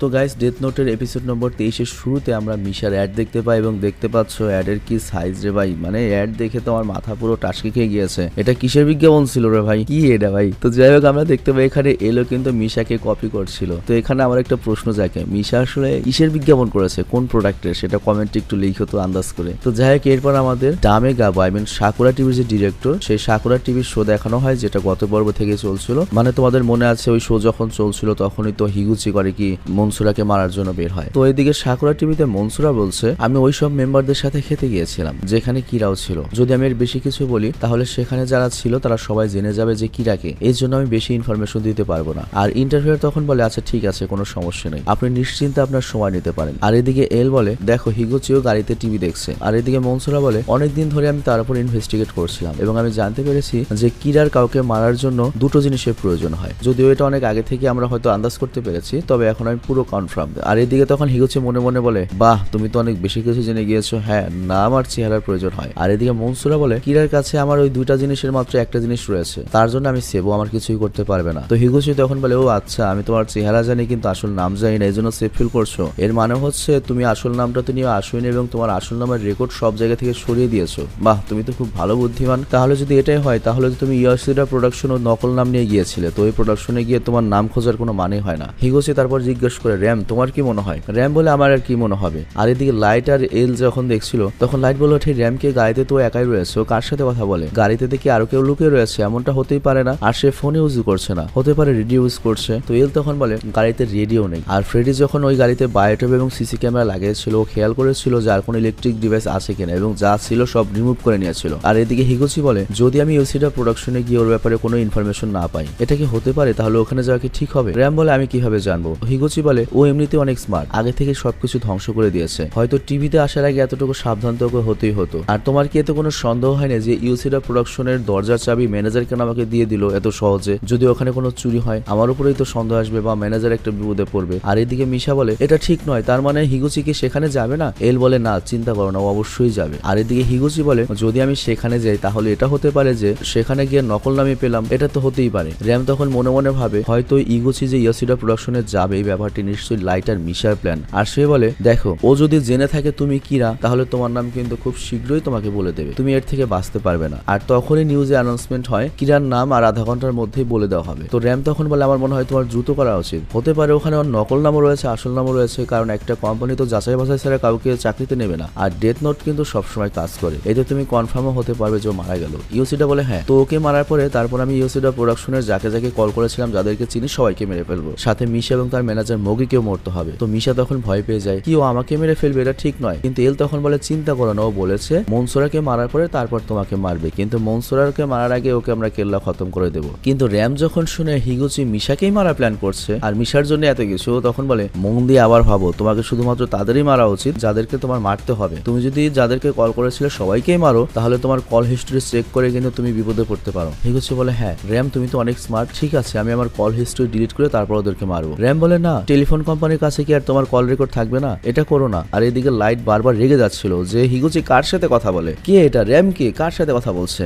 তো guys death নোটের episode নম্বর 23-এর শুরুতে আমরা মিশার অ্যাড দেখতে পাই এবং দেখতে পাচ্ছ অ্যাডের কি সাইজ রে ভাই, মানে অ্যাড দেখে তো আমার মাথা পুরো টাসকে খেয়ে গিয়েছে। এটা কিসের বিজ্ঞাপন ছিল রে ভাই, কি এটা ভাই? তো যাই হোক আমরা দেখতে পাই এখানে এলো কিন্তু মিশাকে কপি করছিল। তো এখানে আমার একটা প্রশ্ন জাগে, মিশা আসলে কিসের বিজ্ঞাপন করেছে, কোন প্রোডাক্টের, সেটা কমেন্টে একটু লিখো তো আন্দাজ করে। তো যাই হোক এরপর আমাদের ডামে গাবো সাকুরা টিভির যে ডিরেক্টর, সেই সাকুরা টিভির শো দেখানো হয় যেটা গত পর্ব থেকে চলছিল। মানে তোমাদের মনে আছে ওই শো যখন চলছিল তখনই তো হিগুচি করে কি মনসুরাকে মারার জন্য বের হয়। তো এইদিকে সাকুরা টিভিতে মনসুরা বলছে আমি ওই সব মেম্বারদের সাথে খেতে গিয়েছিলাম যেখানে কিরাও ছিল। যদি আমি এর বেশি কিছু বলি তাহলে সেখানে যারা ছিল তারা সবাই জেনে যাবে যে কিরাকে, এই জন্য আমি বেশি ইনফরমেশন দিতে পারবো না। আর ইন্টারভিউয়ার তখন বলে আচ্ছা ঠিক আছে, কোনো সমস্যা নেই, আপনি নিশ্চিন্তে আপনার সময় নিতে পারেন। আর এদিকে এল বলে দেখো হিগুচিও গাড়িতে টিভি দেখছে। আর এদিকে মনসুরা বলে অনেকদিন ধরে আমি তার উপর ইনভেস্টিগেট করছিলাম এবং আমি জানতে পেরেছি যে কিরার কাউকে মারার জন্য দুটো জিনিসের প্রয়োজন হয়। যদিও এটা অনেক আগে থেকে আমরা হয়তো আন্দাজ করতে পেরেছি, তবে এখন আমি পুরো কনফার্ম। আর এদিকে তখন হিগুচি মনে মনে বলে বাহ তুমি তো অনেক বেশি কিছু জেনে গিয়েছো, হ্যাঁ না আমার চেহারার প্রয়োজন হয়। আর এদিকে মনসুরা বলে কিরার কাছে আমার ওই দুইটা জিনিসের মাত্র একটা জিনিস রয়েছে, তার জন্য আমি সেবো আমার কিছুই করতে পারবে না। তো হিগুচি তখন বলে ও আচ্ছা আমি তোমার চেহারা জানি কিন্তু আসল নাম জানি না, এই জন্য সেফ ফিল করছো। এর মানে হচ্ছে তুমি আসল নামটা তো নিয়ে আসোনি এবং তোমার আসল নামের রেকর্ড সব জায়গা থেকে সরিয়ে দিয়েছো। বাহ তুমি তো খুব ভালো বুদ্ধিমান। তাহলে যদি এটাই হয় তাহলে তুমি ইউএসসিডা প্রোডাকশন ও নকল নাম নিয়ে গিয়েছিলে, তো ওই প্রোডাকশনে গিয়ে তোমার নাম খোঁজার কোনো মানে হয় না। হিগুচি তারপর জিজ্ঞেস করে র্যাম তোমার কি মনে হয়? র্যাম বলে আমার আর কি মনে হবে। আর এদিকে লাইট আর এল যখন দেখছিল তখন লাইট বলে ওঠে র্যামকে গাড়িতে তো একাই রয়েছে, ও কার সাথে কথা বলে? গাড়িতে দেখি আরো কেউ লুকিয়ে রয়েছে, এমনটা হতেই পারে না। আর সে ফোন ইউজ করছে না, হতে পারে রেডিও ইউজ করছে। তো এল তখন বলে গাড়িতে রেডিও নেই। আর ফ্রেডি যখন ওই গাড়িতে বায়োটেপ এবং সিসি ক্যামেরা লাগিয়েছিল ও খেয়াল করেছিল যে আর কোনো ইলেকট্রিক ডিভাইস আছে কিনা এবং যা ছিল সব রিমুভ করে নিয়েছিল। আর এদিকে হিগুচি বলে যদি আমি ইউসিডা প্রোডাকশনে গিয়ে ওর ব্যাপারে কোনো ইনফরমেশন না পাই এটা কি হতে পারে, তাহলে ওখানে যাওয়া কি ঠিক হবে? র্যাম বলে আমি কিভাবে জানবো? হিগুচি বলে ও এমনিতে অনেক স্মার্ট, আগে থেকে সবকিছু ধ্বংস করে দিয়েছে, হয়তো টিভিতে আসার আগে এতটুকু সাবধান তো হতেই হতো। আর তোমার কি এতে কোনো সন্দেহ হয় না যে ইউসিডা প্রোডাকশনের দরজার চাবি ম্যানেজার কেন আমাকে দিয়ে দিল এত সহজে? যদি ওখানে কোনো চুরি হয় আমার উপরেই তো সন্দেহ আসবে বা ম্যানেজার একটা বিপদে পড়বে। আর এদিকে মিশা বলে এটা ঠিক নয়, তার মানে হিগুচি কি সেখানে যাবে না? এল বলে না চিন্তা করো না, ও অবশ্যই যাবে। আর এদিকে হিগুচি বলে যদি আমি সেখানে যাই তাহলে এটা হতে পারে যে সেখানে গিয়ে নকল নামে পেলাম, এটা তো হতেই পারে। র্যাম তখন মনে মনে ভাবে হয়তো ইগুচি যে ইউসিডা প্রোডাকশনে যাবে এই ব্যাপারটি নিশ্চয়ই লাইট আর মিশার প্ল্যান। আর সে বলে দেখো ও যদি জেনে থাকে তুমি কিরা তাহলে তোমার নাম কিন্তু খুব শীঘ্রই তোমাকে বলে দেবে, তুমি এর থেকে বাঁচতে পারবে না। আর তখনই নিউজে অ্যানাউন্সমেন্ট হয় কিরার নাম আর আধা ঘন্টার মধ্যেই বলে দেওয়া হবে। তো র্যাম তখন বলে আমার মনে হয় তোমার দ্রুত করা উচিত, হতে পারে ওখানে ওর নকল নামও রয়েছে আসল নামও রয়েছে, কারণ একটা কোম্পানি তো যাচাই বাছাই ছাড়া কাউকে চাকরিতে নেবে না। আর ডেথ নোট কিন্তু সবসময় কাজ করে, এতে তুমি কনফার্মও হতে পারবে যে ও মারা গেল। ইউসিডা বলে হ্যাঁ, তো ওকে মারার পরে তারপর আমি ইউসিডা প্রোডাকশনের যাকে যাকে কল করেছিলাম যাদেরকে চিনি সবাইকে মেরে ফেলবো, সাথে মিশা এবং তার ম্যানেজার মগিকেও মরতে হবে। তো মিশা তখন ভয় পেয়ে যায় কি ও আমাকে মেরে ফেলবে, এটা ঠিক নয়। কিন্তু এল তখন বলে চিন্তা করো না, ও বলেছে মনসুরাকে মারার পরে তারপর তোমাকে মারবে, কিন্তু মনসুরাকে মারার আগে ওকে আমরা কেল্লা খতম করে দেবো। কিন্তু র্যাম যখন শুনে হিগুচি মিশাকেই মারা প্ল্যান করছে আর মিশার জন্য এত কিছু, তখন বলে মন দিয়ে আবার ভাবো, তোমাকে শুধুমাত্র তাদেরই মারা উচিত যাদেরকে তোমার মারতে হবে। তুমি যদি যাদেরকে কল করেছিলে সবাইকেই মারো তাহলে তোমার কল হিস্ট্রি চেক করে কিন্তু তুমি বিপদে পড়তে পারো। হিগুচি বলে হ্যাঁ র্যাম তুমি তো অনেক স্মার্ট, ঠিক আছে আমি আমার কল হিস্ট্রি ডিলিট করে তারপর ওদেরকে মারবো। র্যাম বলে না, টেলিফোন কোম্পানির কাছে কি আর তোমার কল রেকর্ড থাকবে না, এটা করো না। আর এদিকে লাইট বারবার রেগে যাচ্ছিল যে হিগুচি কার সাথে কথা বলে, কে এটা র্যাম কে কার সাথে কথা বলছে।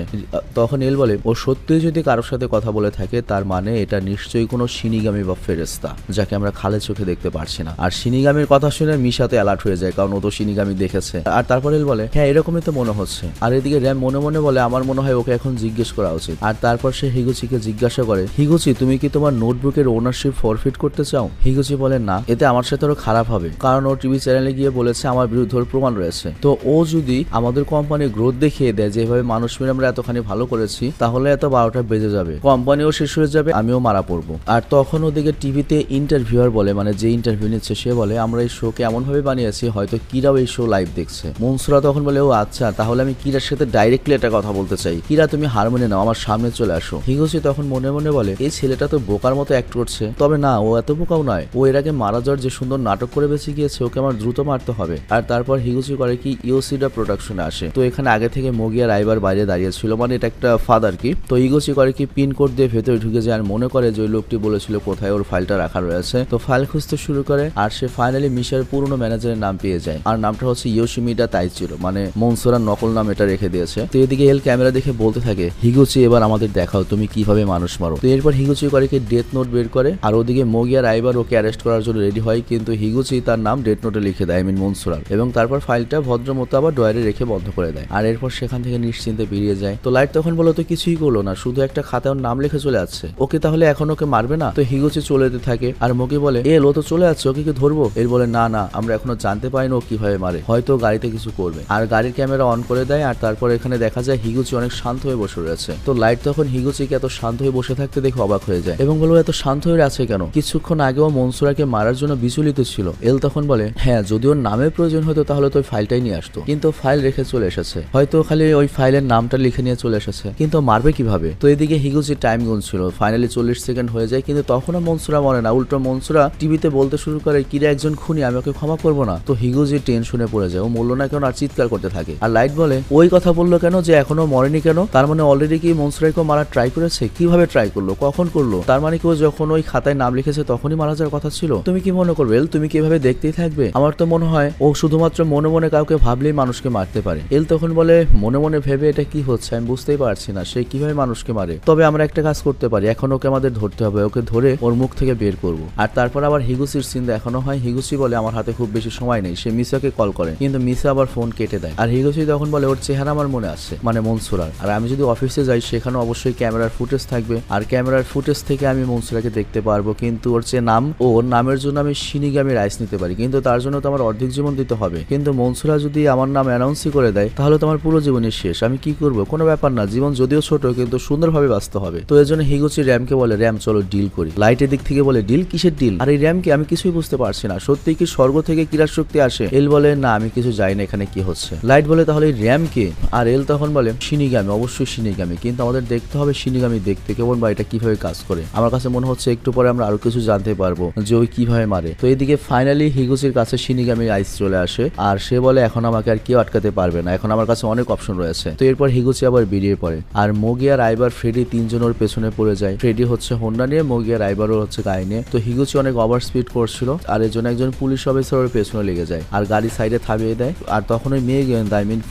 তখন এল বলে ও সত্যিই যদি কারোর সাথে কথা বলে থাকে তার মানে এটা নিশ্চয়ই কোনো শিনিগামী বা ফেরেস্তা যাকে আমরা খালে চোখে দেখতে পারছি না। আর শিনিগামীর কথা শুনে মিশাতে অ্যালার্ট হয়ে যায় কারণ ও তো শিনিগামী দেখেছে। আর তারপর এল বলে হ্যাঁ এরকমই তো মনে হচ্ছে। আর এদিকে র্যাম মনে মনে বলে আমার মনে হয় ওকে এখন জিজ্ঞেস করা উচিত। আর তারপর সে হিগুচিকে জিজ্ঞাসা করে হিগুচি তুমি কি তোমার নোটবুকের ওনারশিপ ফরফিট করতে চাও? হিগুচি বলে না, এতে আমার সাথে আরো খারাপ হবে, কারণ ও টিভি চ্যানেলে গিয়ে বলেছে আমার বিরুদ্ধে প্রমাণ রয়েছে। তো ও যদি আমাদের কোম্পানির গ্রোথ দেখিয়ে দেয় যেভাবে মানুষ মেরে আমরা এতখানি ভালো করেছি তাহলে এত 12টা বেজে যাবে, কোম্পানিও শেষ হয়ে যাবে, আমিও মারা পড়বো। আর তখন ওদিকে টিভিতে ইন্টারভিউয়ার বলে মানে যে ইন্টারভিউ নিচ্ছে সে বলে আমরা এই শোকে এমন ভাবে বানিয়েছি হয়তো কিরাও এই শো লাইভ দেখছে। মনসুরা তখন বলে ও আচ্ছা তাহলে আমি কিরার সাথে ডাইরেক্টলি একটা কথা বলতে চাই, কিরা তুমি হারমোনি নাও আমার সামনে চলে আসো। হিগুচি তখন মনে মনে বলে এই ছেলেটা তো বোকার মতো অ্যাক্ট করছে, তবে না ও এত বোকাও নয়, ও এর আগে মারা যাওয়ার যে সুন্দর নাটক করে বেঁচে গিয়েছে ওকে আমার দ্রুত মারতে হবে। আর তারপর হিগুচি করে কি ইউসিডা প্রোডাকশনে আসে। তো এখানে আগে থেকে মগি আর আইবার বাইরে দাঁড়িয়ে ছিল, মানে এটা একটা ফাদার কি। তো হিগুচি করে কি পিন কোড দিয়ে ভেতরে ঢুকে যায় আর মনে করে যে ওই লোকটি বলেছিল কোথায় ওর ফাইলটা রাখা রয়েছে। তো ফাইল খুঁজতে শুরু করে আর সে ফাইনালি মিশার পুরনো ম্যানেজারের নাম পেয়ে যায় আর নামটা হচ্ছে ইয়োশিমিডা তাইচিরো, মানে মনসুরার নকল নাম এটা রেখে দিয়েছে। তো এদিকে এল ক্যামেরা দেখে বলতে থাকে হিগুচি এবার আমাদের দেখাও তুমি কিভাবে মানুষ মারো। তো এরপর হিগুচি করে কি ডেথ নোট বের করে আর ওদিকে মগি আর আইবার ওকে অ্যারেস্ট করার জন্য রেডি হয়, কিন্তু হিগুচি তার নাম ডেথ নোটে লিখে দেয়, মনসুরার, এবং তারপর ফাইলটা ভদ্র মতো আবার ডয়ারে রেখে বন্ধ করে দেয়। আর এরপর সেখান থেকে নিশ্চিন্তে বেরিয়ে যায়। তো লাইট তখন বলো তো কিছুই করলো না, শুধু একটা খাতায় ওর নাম লিখে চলে যাচ্ছে। ওকে তাহলে এখন ওকে মারবে না? তো হিগুচি চলে যেতে থাকে। আর মোগি বলে ও তো চলে যাচ্ছে, ওকে কি ধরবো? এর বলে না না, আমরা এখনো জানতে পারিনি ও কিভাবে মারে, হয়তো গাড়িতে কিছু করবে। আর গাড়ির ক্যামেরা অন করে দেয়। আর তারপর এখানে দেখা যায় হিগুচি অনেক শান্ত হয়ে বসে রয়েছে। তো লাইট তখন হিগুচিকে এত শান্ত হয়ে বসে থাকতে দেখে অবাক হয়ে যায় এবং বলবো এত শান্ত হয়ে আছে কেন? কিছুক্ষণ আগেও মনসুরাকে মারার জন্য বিচলিত ছিল। এল তখন বলে হ্যাঁ, যদি ওর নামের প্রয়োজন হতো তাহলে তো ওই ফাইলটাই নিয়ে আসতো, কিন্তু ফাইল রেখে চলে এসেছে, হয়তো খালি ওই ফাইলের নামটা লিখে নিয়ে চলে এসেছে, কিন্তু মারবে কিভাবে? তো এদিকে হিগুচি টাইম গুনছিল, ফাইনালি 40 সেকেন্ড হয়ে যায়, কিন্তু তখনও মনসুরা মরে না। উল্টো মনসুরা টিভিতে বলতে শুরু করে কিরে একজন খুনি, আমি ওকে ক্ষমা করবো না। তো হিগুচি টেনশনে পড়ে যায়, ও মরলো না কেন আর চিৎকার করতে থাকে। আর লাইট বলে ওই কথা বললো কেন যে এখনো মরেনি কেন? তার মানে অলরেডি কি মনসুরাকে মারার ট্রাই করেছে? কিভাবে ট্রাই করলো, কখন করলো? তার মানে কি ও যখন ওই খাতায় নাম লিখেছে তখনই মারা যাওয়ার কথা ছিল? তুমি কি মনে করবে এল, তুমি কি এভাবে দেখতেই থাকবে? আমার তো মনে হয় ও শুধুমাত্র মনে মনে কাউকে ভাবলেই মানুষকে মারতে পারে। এল তখন বলে মনে মনে ভেবে এটা কি হচ্ছে আমি বুঝতেই পারছি না, সে কিভাবে মানুষকে মারে। তবে আমরা একটা কাজ করতে পারি, এখন ওকে আমাদের ধরতে হবে, ওকে ধরে ওর মুখ থেকে বের করব। আর তারপর আবার হিগুচির সিন দেখানো হয়। হিগুচি বলে আমার হাতে খুব বেশি সময় নেই। সে মিসাকে কল করে, কিন্তু মিসা আবার ফোন কেটে দেয়। আর হিগুচি তখন বলে ওর চেহারা আমার মনে আছে, মানে মনসুরার। আর আমি যদি অফিসে যাই সেখানে অবশ্যই ক্যামেরার ফুটেজ থাকবে, আর ক্যামেরার ফুটেজ থেকে আমি মনসুরাকে দেখতে পারবো। কিন্তু ওর যে নাম, ওর নামের জন্য আমি শিনিগামি রাইস নিতে পারি, কিন্তু তার জন্য তো আমার অর্ধেক জীবন দিতে হবে। কিন্তু মনসুরা যদি আমার নাম অ্যানাউন্সই করে দেয় তাহলে তো আমার পুরো জীবনই শেষ। আমি কি করবো? কোনো ব্যাপার না, জীবন যদিও ছোট কিন্তু সুন্দরভাবে বাঁচতে হবে। তো এর জন্য হিগুচি র্যামকে বলে র্যাম চলো ডিল করি। লাইটের দিক থেকে বলে ডিল? কিসের ডিল? আর এই র্যামকে আমি কিছুই বুঝতে পারছি না, সত্যি কি স্বর্গ থেকে ক্রীড়া শক্তি আসে? এল বলে না, আমি কিছু জানি না এখানে কি হচ্ছে। লাইট বলে তাহলে র্যাম কে? আর এল তখন বলে শিনিগামি, অবশ্যই শিনিগামি, কিন্তু আমাদের দেখতে হবে শিনিগামি দেখতে কেমন বা এটা কিভাবে কাজ করে। আমার কাছে মনে হচ্ছে একটু পরে আমরা আরো কিছু জানতে পারবো যে ওই কিভাবে মারে। তো এইদিকে ফাইনালি হিগুচির কাছে শিনিগামি আইস চলে আসে, আর সে বলে এখন আমাকে আর কেউ আটকাতে পারবে না, এখন আমার কাছে অনেক অপশন রয়েছে। তো এরপর হিগুচি আবার বেরিয়ে পড়ে, আর মোগি আর আইবার ফ্রেডি তিনজন ওর পেছনে পড়ে যায়। ফ্রেডি হচ্ছে হোন্ডা নিয়ে, মোগি আর আইবারও হচ্ছে গাড়ি নিয়ে। তো হিগুচি অনেক ওভার স্পিড করছিল, আর এর জন্য একজন পুলিশ অফিসার ওর পেছনে লেগে যায় আর গাড়ি সাইডে থামিয়ে দেয়। আর তখন ওই মেয়ে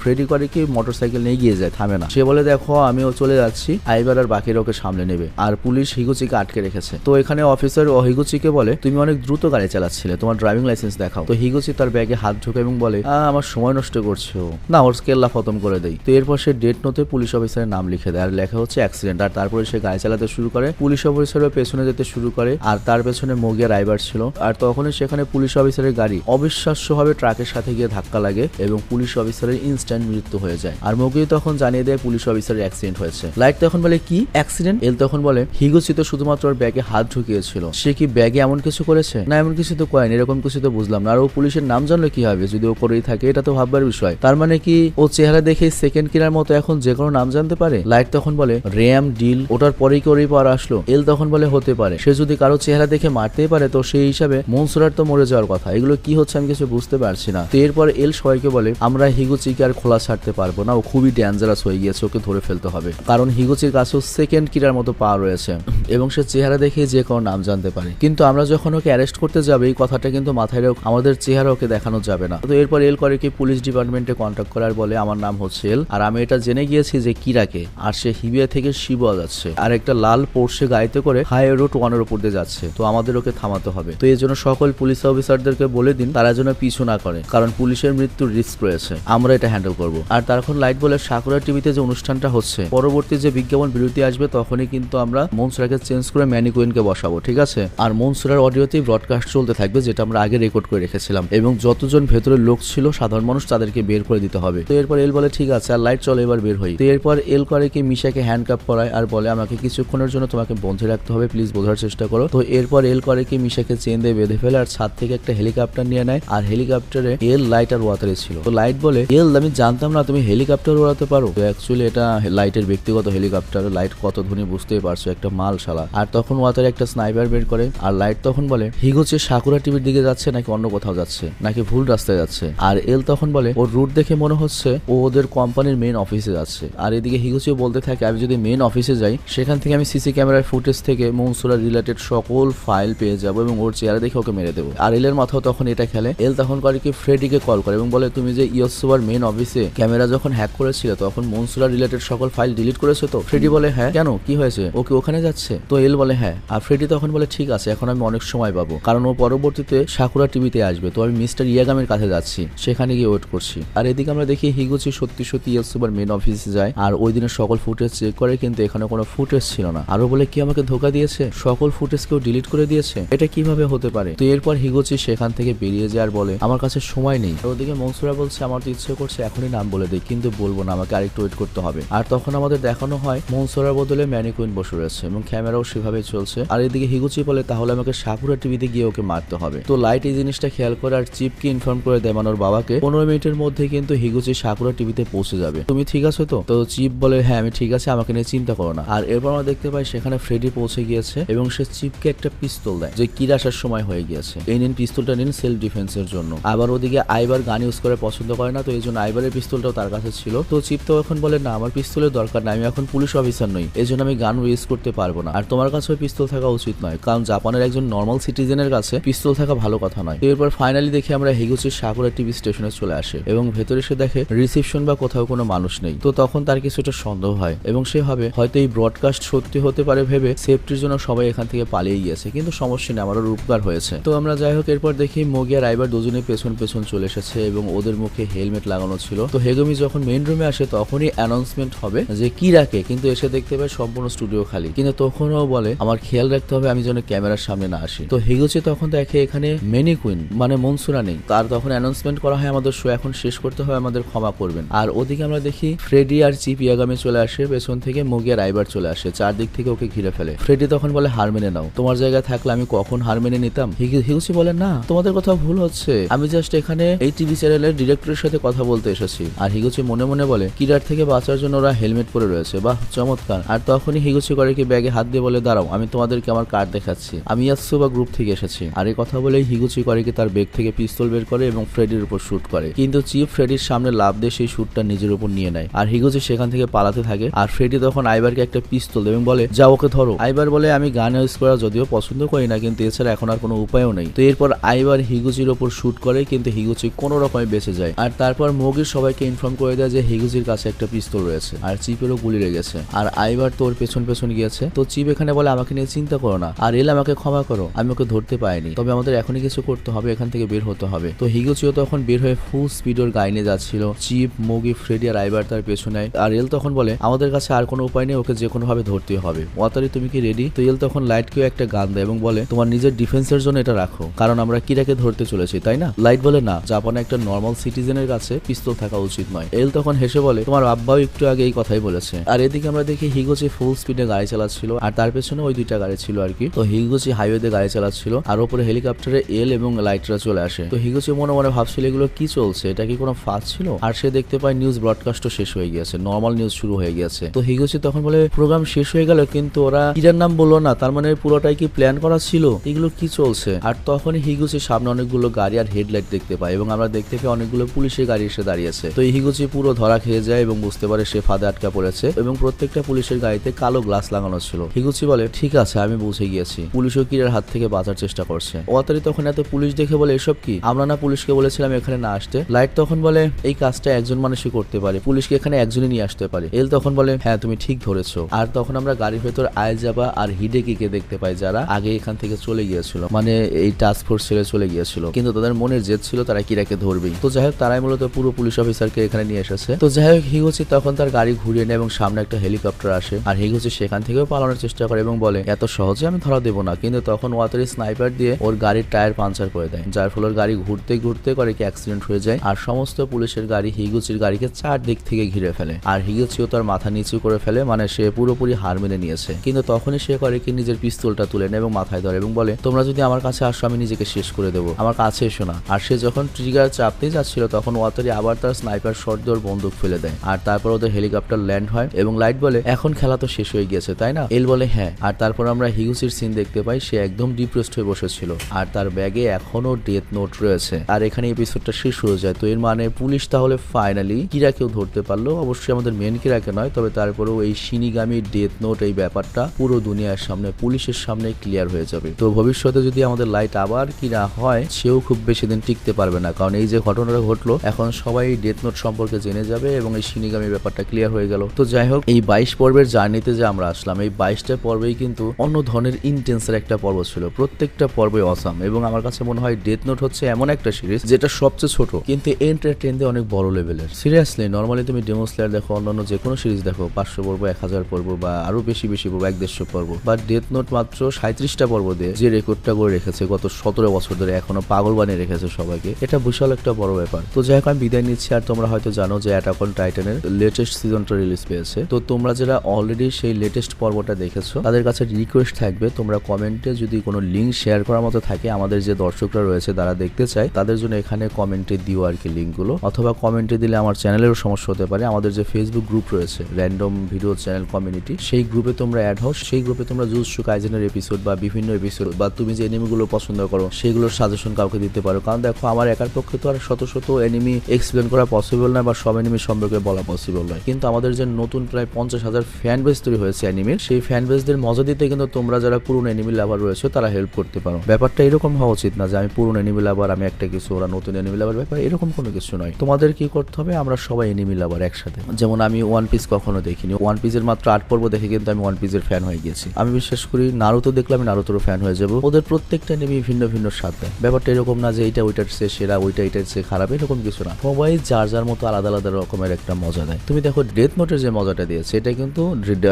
ফ্রেডি করে কি মোটরসাইকেল নিয়ে গিয়ে যায়, থামে না। সে বলে দেখো আমিও চলে যাচ্ছি, আইবার আর বাকিরা ওকে সামলে নেবে। আর পুলিশ হিগুচিকে আটকে রেখেছে। তো এখানে অফিসার হিগুচিকে বলে তুমি অনেক দ্রুত গাড়ি চালাচ্ছিলে, তোমার ড্রাইভিং লাইসেন্স দেখাও। তো হিগুচি তার ব্যাগে হাত ঢোকে এবং বলে আমার সময় নষ্ট করছো না, ওর স্কেল্লা খতম করে দেই। তো এরপর সে ডেট নোটে পুলিশ অফিসারের নাম লিখে দেয় আর লেখা হচ্ছে অ্যাক্সিডেন্ট। আর তারপরে সে গাড়ি চালাতে শুরু করে, পুলিশ অফিসারের পেছনে যেতে শুরু করে, আর তার পেছনে মোগি আর আইবার ছিল। আর তখনই সেখানে পুলিশ অফিসারের গাড়ি অবিশ্বাস্যভাবে ট্রাকের সাথে গিয়ে ধাক্কা লাগে এবং পুলিশ অফিসারের ইনস্ট্যান্ট মৃত্যু হয়ে যায়। আর মোগি তখন জানিয়ে দেয় পুলিশ অফিসারের অ্যাক্সিডেন্ট হয়েছে। লাইট তখন বলে কি অ্যাক্সিডেন্ট? এল তখন বলে হিগুচি তো শুধুমাত্র ওর ব্যাগে হাত ঢুকিয়েছিল, সে কি ব্যাগে এমন কিছু করেছে? না, এমন কিছু তো করেনি, এরকম কিছু তো বুঝলাম না। আর ও পুলিশের নাম জানলো কি হবে? যদি ও করেই থাকে এটা তো ভাববার বিষয়। তার মানে কি ও চেহারা দেখে সেকেন্ড কিলার মতো এখন যে কোনো নাম জানতে পারে? লাইট তখন বলে র্যাম ডিল ওটার পরেই কি ওরই পর আসলো? এল তখন বলে হতে পারে, সে যদি কারো চেহারা দেখে মারতেই পারে তো সেই হিসাবে মনসুরার তো মরে যাওয়ার কথা। এগুলো কি হচ্ছে আমি কিছু বুঝতে পারছি না। তো এরপর এল সবাইকে বলে আমরা হিগুচিকে আর খোলা ছাড়তে পারবো না, ও খুবই ডেঞ্জারাস হয়ে গিয়েছে, ওকে ধরে ফেলতে হবে। কারণ হিগুচির কাছেও সেকেন্ড কিলার মতো পাওয়ার রয়েছে এবং সে চেহারা দেখে যে কোনো নাম জানতে পারে। কিন্তু আমরা যখন ওকে অ্যারেস্ট করতে যাবে এই কথাটা কিন্তু মাথায় রেখে আমাদের চেহারা ওকে দেখানো যাবে না। তো এরপর এল করে কি পুলিশ ডিপার্টমেন্টে কন্ট্যাক্ট করার বলে আমার নাম হচ্ছে এল, আর আমি এটা জেনে গিয়েছি যে কিরাকে, আর সে হিবিয়া থেকে শিবুয়া যাচ্ছে আর একটা লাল পোর্শে গাড়িতে করে হাইওয়ে রোড 1 এর উপর দিয়ে যাচ্ছে। তো আমাদের ওকে থামাতে হবে। তো এই জন্য সকল পুলিশ অফিসারদেরকে বলে দিন তারা যেন পিছু না করে, কারণ পুলিশের মৃত্যুর রিস্ক রয়েছে, আমরা এটা হ্যান্ডেল করব। আর তখন লাইট বলে সাকুরা টিভিতে যে অনুষ্ঠানটা হচ্ছে পরবর্তী যে বিজ্ঞাপন বিরতি আসবে তখনই কিন্তু আমরা মনসুরাকে চেঞ্জ করে ম্যানিকুইনকে বসাবো, ঠিক আছে? আর মনসুরার অডিওতেই ব্রডকাস্ট চলতে থাকবে যেটা আমরা আগে রেকর্ড করে রেখেছিলাম, এবং যতজন ভেতরের লোক ছিল সাধারণ মানুষ তাদেরকে বের করে দিতে হবে। তো এরপর এল বলে ঠিক আছে, আর লাইট চলো এবার বের হই। তো এরপর এল করে কি মিশাকে হ্যান্ডকাপ করায় আর বলে আমাকে কিছুক্ষণের জন্য তোমাকে বন্ধে রাখতে হবে, প্লিজ বোঝার চেষ্টা করো। তো এরপর এল করে কি মিশাকে চেন দিয়ে বেঁধে ফেলে আর ছাদ থেকে একটা হেলিকপ্টার নিয়ে নেয়, আর হেলিকপ্টারে এল লাইট আর ওয়াতারে ছিল। তো লাইট বলে এল আমি জানতাম না তুমি হেলিকপ্টার উড়াতে পারো। তো অ্যাকচুয়ালি এটা লাইটের ব্যক্তিগত হেলিকপ্টার, লাইট কত ধনী বুঝতেই পারছো, একটা মাল শালা। আর তখন ওয়াতারে একটা স্নাইপার বের করে, আর লাইট তখন বলে হিগুচি সাকুরা টিভির দিকে যাচ্ছে নাকি অন্য কোথাও যাচ্ছে, নাকি ভুল রাস্তায় যাচ্ছে। আর এল তখন বলে ওর রুট দেখে মনে হচ্ছে ও ওদের কোম্পানির মেইন অফিসে যাচ্ছে। আর এদিকে হিগুচিও বলতে থাকে আমি যদি মেইন অফিসে যাই সেখান থেকে আমি সিসি ক্যামেরার ফুটেজ থেকে মনসুরা রিলেটেড সকল ফাইল পেয়ে যাবো এবং ওর চেহারা দেখে ওকে মেরে দেবো। আর এলের মাথাও তখন এটা খেলে। এল তখন করে কি ফ্রেডিকে কল করে এবং বলে তুমি যে ইয়সুবার মেইন অফিসে ক্যামেরা যখন হ্যাক করেছিল তখন মনসুরা রিলেটেড সকল ফাইল ডিলিট করেছে তো? ফ্রেডি বলে হ্যাঁ। কেন, কি হয়েছে, ওকে ওখানে যাচ্ছে? তো এল বলে হ্যাঁ। আর ফ্রেডি তখন বলে ঠিক আছে, এখন আমি অনেক সময় পাবো, কারণ ও পরবর্তীতে সাকুরা টিভিতে আসবে। তো আমি মিস্টার ইয়াগামের কাছে যাচ্ছি, সেখানে গিয়ে ওয়েট করছি। আর এদিকে আমরা দেখি হিগুচি সত্যি সত্যি ইয়াসুবার মেন অফিসে যায় আর ওই দিনের সকল ফুটেজ চেক করে, কিন্তু এখানে কোনো ফুটেজ ছিল না। আরো বলে কি আমাকে ধোকা দিয়েছে, সকল ফুটেজ কেউ ডিলিট করে দিয়েছে, এটা কিভাবে হতে পারে। তো এরপর হিগুচি সেখান থেকে বেরিয়ে যায় আর বলে আমার কাছে সময় নেই। ওদিকে মনসুরা বলছে আমার তো ইচ্ছে করছে এখনই নাম বলে দিই, কিন্তু বলবো না, আমাকে আরেকটু ওয়েট করতে হবে। আর তখন আমাদের দেখানো হয় মনসুরার বদলে ম্যানিকুইন বসে রয়েছে এবং ক্যামেরাও সেভাবে চলছে। আর এদিকে হিগুচি বলে তাহলে আমাকে সাকুরা টিভিতে গিয়ে ওকে মারতে হবে। তো লাইট এই জিনিসটা খেয়াল করে আর চিপকে ইনফর্ম করে দেয় মানে ওর বাবাকে 15 মিনিটের মধ্যে কিন্তু হিগুচি সাকুরা টিভিতে পৌঁছে যাবে, তুমি ঠিক আছো তো? তো চিপ বলে হ্যাঁ আমি ঠিক আছে, আমাকে নিয়ে চিন্তা করো না। আর এরপর আমরা দেখতে পাই সেখানে ফ্রেডি পৌঁছে গিয়েছে এবং সে চিপকে একটা পিস্তল দেয় যে কির আসার সময় হয়ে গিয়েছে, এই নিন পিস্তলটা নিন সেলফ ডিফেন্সের জন্য। আবার ওদিকে আইবার গান ইউজ করে পছন্দ করে না, তো এই জন্য আইবারের পিস্তলটাও তার কাছে ছিল। তো চিপ তো এখন বলে না আমার পিস্তলের দরকার নাই, আমি এখন পুলিশ অফিসার নই, এই জন্য আমি গান ইউজ করতে পারবো না। আর তোমার কাছেও পিস্তল থাকা উচিত নয়, কারণ জাপানের একজন নর্মাল সিটিজেনের কাছে পিস্তল থাকা ভালো কথা নয়। এরপর ফাইনালি দেখি আমরা হিগুচির সাকুরা টিভি স্টেশনে চলে আসে এবং ভেতরে সে দেখে রিসেপশন বা কোথাও কোনো মানুষ নেই। তো তখন তার কিছুটা সন্দেহ হয় এবং সে ভাবে হয়তো এই ব্রডকাস্ট সত্যি হতে পারে ভেবে সেফটির জন্য সবাই এখান থেকে পালিয়ে গিয়েছে, কিন্তু সমস্যা নেই, আমারও উপকার হয়েছে। তো আমরা যাই হোক এরপর দেখি মোগি আর আইবার দুজনে পেছন পেছন চলে এসেছে এবং ওদের মুখে হেলমেট লাগানো ছিল। তো হেগুমি যখন মেইন রুমে আসে তখনই অ্যানাউন্সমেন্ট হবে যে কি রাখে, কিন্তু এসে দেখতে পায় সম্পূর্ণ স্টুডিও খালি। কিন্তু তখনও বলে আমার খেয়াল রাখতে হবে আমি যেন ক্যামেরার সামনে না আসি। তো হিগুচি তখন দেখে এখানে ম্যানিকুইন মানে মনসুরা নেই। তার তখন অ্যানাউন্সমেন্ট করা হয় আমাদের শো এখন শেষ করতে হবে, আমাদের ক্ষমা করবেন। আর ওদিকে আমরা দেখি ফ্রেডি আর চিপ ইয়াগামে চলে আসে, পেছন থেকে মোগি আর আইবার চলে আসে, চারদিক থেকে ওকে ঘিরে ফেলে। ফ্রেডি তখন বলে হার মেনে নাও, তোমার জায়গায় থাকলে আমি কখন হার মেনে নিতাম। হিগুচি বলে না তোমাদের কথা ভুল হচ্ছে, আমি জাস্ট এখানে এই টিভি চ্যানেলের ডিরেক্টরের সাথে কথা বলতে এসেছি। আর হিগুচি মনে মনে বলে কিরার থেকে বাঁচার জন্য ওরা হেলমেট পরে রয়েছে, বাহ চমৎকার। আর তখনই হিগুচি করে কি ব্যাগে হাত দিয়ে বলে দাঁড়াও আমি তোমাদেরকে আমার কার্ড দেখাচ্ছি, আমি ইয়াসুবা গ্রুপ থেকে এসেছি। আর এই কথা বলেই হিগুচি করে কি তার ব্যাগ থেকে পিস্তল বের করে এবং ফ্রেডির উপর শুট করে, কিন্তু চিপ ফ্রেডির সামনে লাভ দিয়ে সেই শুটটা নিজের উপর নিয়ে নেয়। আর হিগুচি সেখান থেকে পালাতে থাকে আর ফ্রেডি তখন আইবারকে একটা পিস্তল এবং বলে যা ওকে ধরো। আইবার বলে আমি গান ইউজ করা যদিও পছন্দ করি না, কিন্তু এছাড়া এখন আর কোনো উপায়ও নেই। তো এরপর আইবার হিগুচির ওপর শুট করে, কিন্তু হিগুচি কোনো রকমে বেঁচে যায়। আর তারপর মোগির সবাইকে ইনফর্ম করে দেয় যে হিগুচির কাছে একটা পিস্তল রয়েছে আর চিপেরও গুলি লেগেছে। আর আইবার তোর পেছন পেছন গিয়েছে। তো চিপ এখানে বলে আমাকে নিয়ে চিন্তা করো না, আর এল আমাকে ক্ষমা করো, আমি ওকে ধরতে পারিনি, তবে আমাদের এখনই কিছু করতে হবে, এখান থেকে বের হতে হবে। তো হিগুচিও তখন বের হয়ে ফুল স্পিড ওর গাড়ি নিয়ে যাচ্ছিল। চিপ মোগি ফ্রেডি আর আইবার তার পেছনে। আর এল তখন বলে আমাদের কাছে আর কোনো উপায় নেই, ওকে যে কোনো ভাবে ধরতে হবে। ওয়াতারি তুমি কি রেডি? তো এল তখন লাইটকেও একটা গান দেয় এবং বলে তোমার নিজের ডিফেন্সের জন্য এটা রাখো, কারণ আমরা কিরাকে ধরতে চলেছি তাই না? লাইট বলে না, জাপানে একটা নর্মাল সিটিজেনের কাছে পিস্তল থাকা উচিত নয়। এল তখন হেসে বলে তোমার আব্বাও একটু আগে এই কথাই বলেছে। আর এদিকে আমরা দেখি হিগুচি ফুল স্পিডে গাড়ি চালাচ্ছিল আর তার পেছনে ওই দুইটা গাড়ি ছিল আর কি। তো হিগুচি হাইওয়েতে গাড়ি চালাচ্ছিল আর ওপরে হেলিকপ্টারে এল এবং লাইটরা চলে আসে। তো হিগুচি মনে মনে ভাবছিল এগুলো কি চলছে, এটা কি কোনো ফাঁদ ছিল? আর সে দেখতে পায় নিউজ ব্রডকাস্টও শেষ হয়ে গিয়েছে, নর্মাল নিউজ শুরু হয়ে গিয়েছে। তো হিগুচি তখন বলে প্রোগ্রাম শেষ হয়ে গেল, কিন্তু ওরা কিরার নাম বললো না, তার মানে পুরোটাই কি প্ল্যান করা ছিল? এগুলো কি চলছে? আর তখনই হিগুচি সামনে অনেকগুলো গাড়ি আর হেডলাইট দেখতে পায় এবং আমরা দেখতে পাই অনেকগুলো পুলিশের গাড়ি এসে দাঁড়িয়েছে। তো হিগুচি পুরো ধরা খেয়ে যায় এবং বুঝতে পারে সে ফাঁদে আটকা পড়েছে এবং প্রত্যেকটা পুলিশের গাড়িতে কালো গ্লাস লাগানো ছিল। হিগুচি বলে ঠিক আছে আমি বুঝে গিয়েছি, পুলিশও কিরার হাত থেকে বাঁচার চেষ্টা করছে। ওয়াতারি তখন এত পুলিশ দেখে বলে এসব কি, আমরা না পুলিশকে বলেছিলাম এখানে না আসতে? লাইট তখন বলে এই কাজটা একজন মানুষই করতে পারে, পুলিশকে এখানে একজনই নিয়ে আসতে পারে। এল তখন বলে হ্যাঁ তুমি ঠিক ধরেছো। আর তখন আমরা গাড়ির ভেতর আইজাবা আর হিডেকিকে দেখতে পাই, যারা আগে এখান থেকে চলে গিয়েছিল, মানে এই টাস্ক ফোর্স ছেড়ে চলে গিয়েছিল, কিন্তু তাদের মনের জেদ ছিল তারা কিরাকে ধরবেই। তো যাই হোক তারাই মূলত পুরো পুলিশ অফিসারকে এখানে নিয়ে এসেছে। তো যাই হোক হিগুচি তখন তার গাড়ি ঘুরিয়ে নেয় এবং সামনে একটা হেলিকপ্টার আসে আর হিগুচি সেখান থেকেও পালানোর চেষ্টা করে এবং বলে এত সহজে আমি ধরা দেবো না, কিন্তু তখন ওয়াতারি স্নাইপার দিয়ে ওর গাড়ির টায়ার পাঞ্চার করে দেয়, যার ফলে ওর গাড়ি ঘুরতে ঘুরতে করে কি অ্যাক্সিডেন্ট হয়ে যায় আর সমস্ত পুলিশের গাড়ি হিগুচির গাড়িকে চারদিক থেকে ঘিরে ফেলে। আর হিগুচিও তার মাথা নিচু করে ফেলে, মানে সে পুরোপুরি হার মেনে নিয়েছে। কিন্তু তখনই সে করে কি নিজের পিস্তলটা তুলে নেয় এবং মাথায় ধরে এবং বলে তোমরা যদি আমার কাছে আসো আমি নিজেকে শেষ করে দেবো, আমার কাছে এসো না। আর সে যখন ট্রিগার চাপতে যাচ্ছিল তখন ওয়াতারি আবার তার স্নাইপার শট দিয়ে ওর বন্দুক ফেলে দেয় আর তারপর ওদের হেলিকপ্টার ল্যান্ড হয় এবং লাইট বলে এখন খেলা তো শেষ হয়ে গিয়েছে তাই না? এল বলে হ্যাঁ। আর তারপর আমরা হিগুচির সিন দেখতে পাই, সে একদম ডিপ্রেসড হয়ে বসেছিল আর তার ব্যাগে এখনো ডেথ নোট রয়েছে। আর এখানে এপিসোডটা শেষ হয়ে যায়। তো এর মানে পুলিশ তাহলে ফাইনালি কিরাকেও ধরতে পারলো, অবশ্যই আমাদের মেন কিরাকে নয়, তবে তারপরেও এই শিনিগামী ডেথ নোট এই ব্যাপারটা পুরো দুনিয়ার সামনে পুলিশের সামনে ক্লিয়ার হয়ে যাবে। তো ভবিষ্যতে যদি আমাদের লাইট আবার কিরা হয় সেও খুব বেশি দিন টিকতে পারবে না, কারণ এই যে ঘটনাটা ঘটলো এখন সবাই ডেথ নোট সম্পর্কে জেনে যাবে এবং এই শিনিগামী ব্যাপারটা ক্লিয়ার হয়ে গেল। তো যাই হোক এই 22 পর্বের জার্নিতে যে আমরা আসলাম, এই 22টা পর্বেই কিন্তু অন্য ধরনের ইন্টেন্সের একটা পর্ব ছিল, প্রত্যেকটা পর্বই অসাম, এবং আমার কাছে মনে হয় ডেথ নোট হচ্ছে এমন একটা সিরিজ যেটা সবচেয়ে ছোট কিন্তু এন্টারটেইন দিয়ে অনেক বড় লেভেলের। সিরিয়াসলি নর্মালি তুমি ডেমন স্লেয়ার দেখো, অন্যান্য যে কোনো সিরিজ দেখো 500 পর্ব, 1000 পর্ব বা আরো বেশি পর্ব, 150 পর্ব, বাট ডেথ নোট মাত্র 37টা পর্ব দিয়ে যে রেকর্ডটা করে রেখেছে গত 17 বছর ধরে, এখনো পাগল বানিয়ে রেখেছে সবাইকে। এটা বিশাল একটা বড় ব্যাপার। তো যাই হোক, আমি বিদায় নিচ্ছি। আর তোমরা হয়তো জানো যে অ্যাটাক অন টাইটানের লেটেস্ট সিজনটা রিলিজ পেয়েছে। তো তোমরা যারা অলরেডি সেই লেটেস্ট পর্বটা দেখেছো তাদের কাছে রিকোয়েস্ট থাকবে, তোমরা কমেন্টে যদি কোনো লিঙ্ক শেয়ার করার মতো থাকে, আমাদের যে দর্শকরা রয়েছে তারা দেখতে চায় তাদের জন্য এখানে কমেন্টে দিও আর কি লিঙ্কগুলো, অথবা কমেন্টে দিলে আমার চ্যানেলেরও সমস্যা হতে পারে। আমাদের যে ফেসবুক গ্রুপ রয়েছে র্যান্ডম ভিডিও চ্যানেল কমিউনিটি, সেই গ্রুপে তোমরা অ্যাড হও। সেই গ্রুপে তোমরা জুজুৎসু কাইজেনের এপিসোড বা বিভিন্ন এপিসোড বা তুমি যে এনিমিগুলো পছন্দ করো সেগুলোর সাজেশন কাউকে দিতে পারো। কারণ দেখো, আমার একার পক্ষে তো আর শত শত এনিমি এক্সপ্লেন করা পসিবল না বা সব এনিমি সম্পর্কে বলা পসিবল নয়। কিন্তু আমাদের যে নতুন প্রায় 50,000 ফ্যান বেস তৈরি হয়েছে অ্যানিমের, সেই ফ্যান বেসদের মজা দিতে কিন্তু তোমরা যারা পুরনো এনিমি লাভার রয়েছে তারা হেল্প করতে পারো। ব্যাপারটা এরকম হওয়া উচিত না যে আমি পুরনো এনিমি লাভার, আমি একটা কিছু, ওরা নতুন এনিমি লাভার। ব্যাপার এরকম কোনো কিছু নয়। তোমাদের কি করতে হবে, আমরা সবাই এনিমি লাভার একসাথে। যেমন আমি ওয়ান পিস কখনো দেখিনি, ওয়ান পিসের মাত্র 8 পর্ব দেখে কিন্তু আমি ওয়ান পিসের ফ্যান হয়ে গেছি। আমি বিশ্বাস করি নারুতো দেখলে আমি নারুতোর ফ্যান হয়ে যাবো। ওদের প্রত্যেকটা এনিমি ভিন্ন ভিন্ন স্বাদ দেয়। ব্যাপারটা এরকম না যে এইটা ওইটার চেয়ে সেরা, ওইটা এটার চেয়ে খারাপ, এরকম কিছু না। সবাই যার যার মতো আলাদা আলাদা রকমের একটা মজা দেয়। তুমি দেখো ডেথ নোটের যে মজাটা দিয়েছে এটা কিন্তু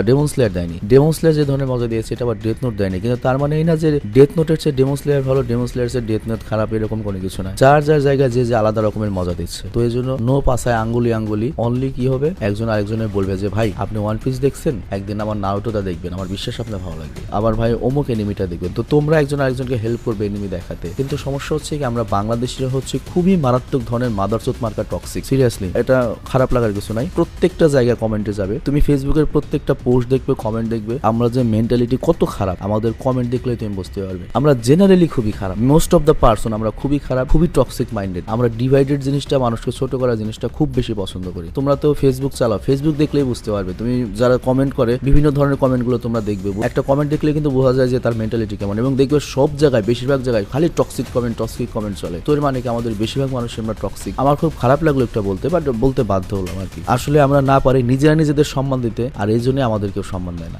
ডেমন স্লেয়ার দেয়নি। ডেমন স্লেয়ার যে ধরনের মজা দিয়েছে এটা আবার ডেথ নোট দেয়নি। কিন্তু তার মানে এই না যে ডেথ নোটের চেয়ে ডেমন স্লেয়ার ভালো, ডেমন স্লেয়ার চেয়ে ডেথ নোট খারাপ, এরকম কোনো কিছু না। যার যার জায়গায় যে যে আলাদা রকমের মজা দিচ্ছে। তো এই জন্য নো পাসায় আঙ্গুলি আঙ্গুলি অনলি কি হবে, একজন আরেকজনের বলবে যে ভাই আপনি ওয়ান পিস দেখছেন, একদিন আমার নারুটোটা দেখবেন, আমার বিশ্বাস আপনার ভালো লাগবে। আবার ভাই অমুক এনিমিটা দেখবেন। তো তোমরা একজন আরেকজনকে হেল্প করবে এনিমি দেখাতে। কিন্তু সমস্যা হচ্ছে কি, আমরা বাংলাদেশিরা হচ্ছে খুবই মারাত্মক ধরনের মাদারচোদ মার্কা টক্সিক। সিরিয়াসলি এটা খারাপ লাগার কিছু নাই। প্রত্যেকটা জায়গায় কমেন্টে যাবে, তুমি ফেসবুকের প্রত্যেকটা পোস্ট দেখবে, কমেন্ট দেখবে, আমরা যে মেন্টালিটি কত খারাপ আমাদের কমেন্ট দেখলে তুমি বুঝতে পারবে। আমরা জেনারেলি খুবই খারাপ, মোস্ট অফ দ্য পার্সন আমরা খুবই খারাপ, খুবই টক্সিক মাইন্ডেড। আমরা ডিভাইডেড জিনিসটা, মানুষকে ছোট করা জিনিসটা খুব বেশি পছন্দ করি। তোমরা তো ফেসবুক চালাও, ফেসবুক দেখলেই বুঝতে পারবে। তুমি যারা কমেন্ট করে বিভিন্ন ধরনের কমেন্টগুলো তোমরা দেখবে, একটা কমেন্ট দেখলে কিন্তু বোঝা যায় যে তার মেন্টালিটি কেমন। এবং দেখবে সব জায়গায়, বেশিরভাগ জায়গায় খালি টক্সিক কমেন্ট চলে। তোর মানে কি আমাদের বেশিরভাগ মানুষ আমরা টক্সিক। আমার খুব খারাপ লাগলো একটা বলতে, বাট বলতে বাধ্য হলাম আর কি। আসলে আমরা না পারি নিজেরা নিজেদের সম্মান দিতে, আর এই জন্য আমাদেরকেও সম্মান দেয় না।